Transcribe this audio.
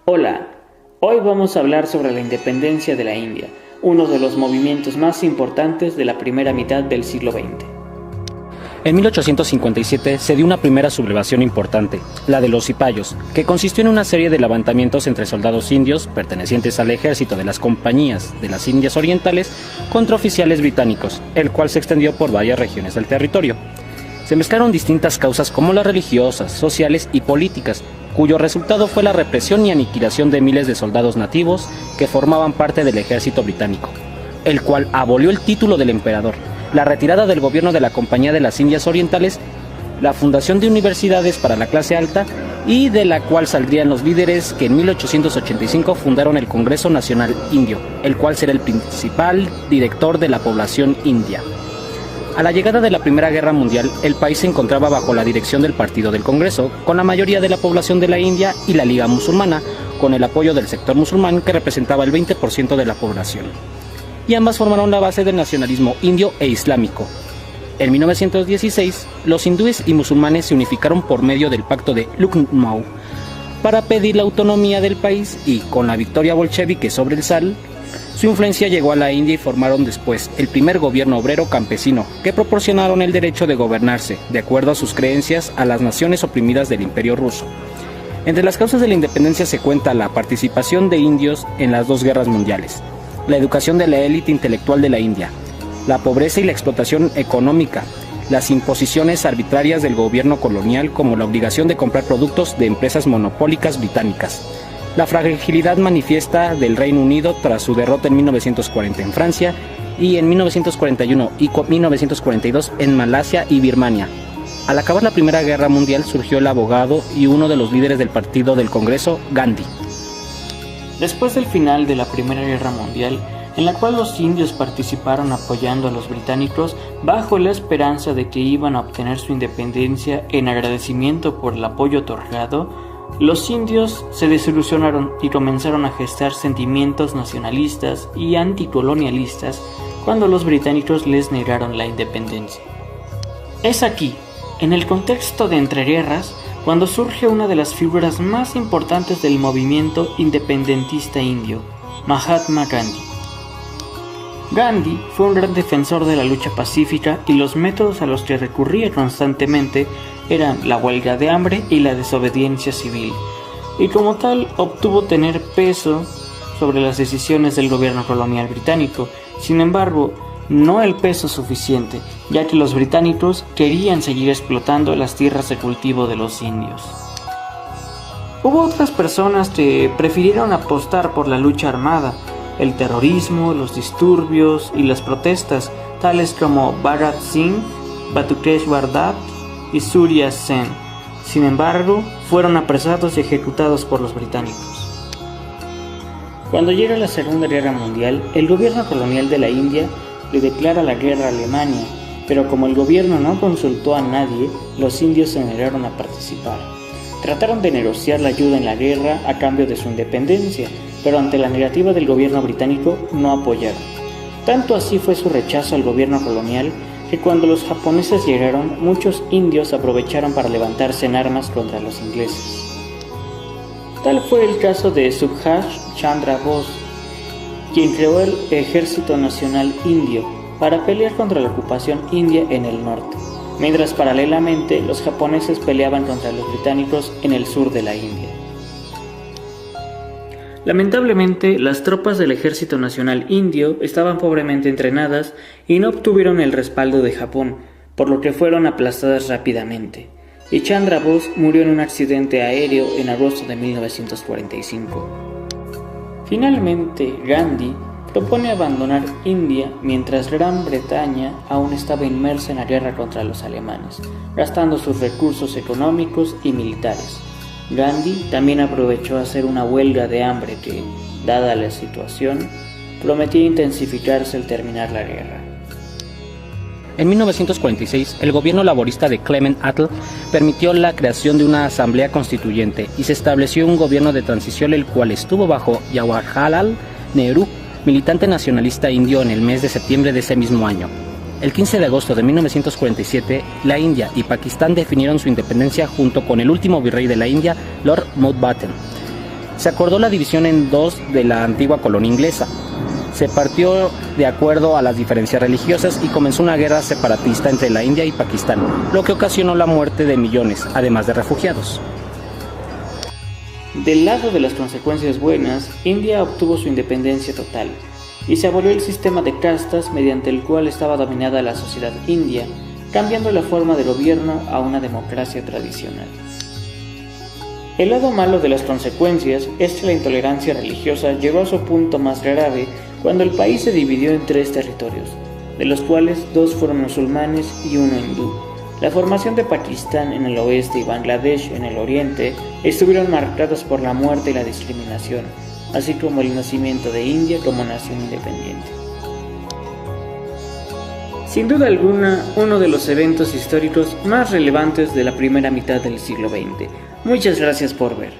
Hola, hoy vamos a hablar sobre la independencia de la India, uno de los movimientos más importantes de la primera mitad del siglo XX. En 1857 se dio una primera sublevación importante, la de los cipayos, que consistió en una serie de levantamientos entre soldados indios pertenecientes al ejército de las compañías de las Indias Orientales contra oficiales británicos, el cual se extendió por varias regiones del territorio. Se mezclaron distintas causas como las religiosas, sociales y políticas, cuyo resultado fue la represión y aniquilación de miles de soldados nativos que formaban parte del ejército británico, el cual abolió el título del emperador, la retirada del gobierno de la Compañía de las Indias Orientales, la fundación de universidades para la clase alta y de la cual saldrían los líderes que en 1885 fundaron el Congreso Nacional Indio, el cual será el principal director de la población india. A la llegada de la Primera Guerra Mundial, el país se encontraba bajo la dirección del Partido del Congreso, con la mayoría de la población de la India y la Liga Musulmana, con el apoyo del sector musulmán que representaba el 20% de la población. Y ambas formaron la base del nacionalismo indio e islámico. En 1916, los hindúes y musulmanes se unificaron por medio del Pacto de Lucknow para pedir la autonomía del país y, con la victoria bolchevique sobre el zar, su influencia llegó a la India y formaron después el primer gobierno obrero campesino, que proporcionaron el derecho de gobernarse, de acuerdo a sus creencias, a las naciones oprimidas del Imperio ruso. Entre las causas de la independencia se cuenta la participación de indios en las dos guerras mundiales, la educación de la élite intelectual de la India, la pobreza y la explotación económica, las imposiciones arbitrarias del gobierno colonial como la obligación de comprar productos de empresas monopólicas británicas, la fragilidad manifiesta del Reino Unido tras su derrota en 1940 en Francia y en 1941 y 1942 en Malasia y Birmania. Al acabar la Primera Guerra Mundial surgió el abogado y uno de los líderes del Partido del Congreso, Gandhi. Después del final de la Primera Guerra Mundial, en la cual los indios participaron apoyando a los británicos bajo la esperanza de que iban a obtener su independencia en agradecimiento por el apoyo otorgado, los indios se desilusionaron y comenzaron a gestar sentimientos nacionalistas y anticolonialistas cuando los británicos les negaron la independencia. Es aquí, en el contexto de entreguerras, cuando surge una de las figuras más importantes del movimiento independentista indio, Mahatma Gandhi. Gandhi fue un gran defensor de la lucha pacífica y los métodos a los que recurría constantemente eran la huelga de hambre y la desobediencia civil, y como tal obtuvo tener peso sobre las decisiones del gobierno colonial británico. Sin embargo, no el peso suficiente, ya que los británicos querían seguir explotando las tierras de cultivo de los indios. Hubo otras personas que prefirieron apostar por la lucha armada, el terrorismo, los disturbios y las protestas, tales como Bhagat Singh, Batukeshwar Dutt y Surya Sen. Sin embargo, fueron apresados y ejecutados por los británicos. Cuando llega la Segunda Guerra Mundial, el gobierno colonial de la India le declara la guerra a Alemania, pero como el gobierno no consultó a nadie, los indios se negaron a participar. Trataron de negociar la ayuda en la guerra a cambio de su independencia, pero ante la negativa del gobierno británico no apoyaron. Tanto así fue su rechazo al gobierno colonial que cuando los japoneses llegaron, muchos indios aprovecharon para levantarse en armas contra los ingleses. Tal fue el caso de Subhash Chandra Bose, quien creó el Ejército Nacional Indio para pelear contra la ocupación india en el norte, mientras paralelamente los japoneses peleaban contra los británicos en el sur de la India. Lamentablemente, las tropas del Ejército Nacional Indio estaban pobremente entrenadas y no obtuvieron el respaldo de Japón, por lo que fueron aplastadas rápidamente, y Chandra Bose murió en un accidente aéreo en agosto de 1945. Finalmente, Gandhi propone abandonar India mientras Gran Bretaña aún estaba inmersa en la guerra contra los alemanes, gastando sus recursos económicos y militares. Gandhi también aprovechó hacer una huelga de hambre que, dada la situación, prometía intensificarse al terminar la guerra. En 1946, el gobierno laborista de Clement Attlee permitió la creación de una asamblea constituyente y se estableció un gobierno de transición el cual estuvo bajo Jawaharlal Nehru, militante nacionalista indio, en el mes de septiembre de ese mismo año. El 15 de agosto de 1947, la India y Pakistán definieron su independencia junto con el último virrey de la India, Lord Mountbatten. Se acordó la división en dos de la antigua colonia inglesa. Se partió de acuerdo a las diferencias religiosas y comenzó una guerra separatista entre la India y Pakistán, lo que ocasionó la muerte de millones, además de refugiados. Del lado de las consecuencias buenas, India obtuvo su independencia total y se abolió el sistema de castas mediante el cual estaba dominada la sociedad india, cambiando la forma de gobierno a una democracia tradicional. El lado malo de las consecuencias es que la intolerancia religiosa llegó a su punto más grave cuando el país se dividió en 3 territorios, de los cuales 2 fueron musulmanes y 1 hindú. La formación de Pakistán en el oeste y Bangladesh en el oriente estuvieron marcadas por la muerte y la discriminación, así como el nacimiento de India como nación independiente. Sin duda alguna, uno de los eventos históricos más relevantes de la primera mitad del siglo XX. Muchas gracias por ver.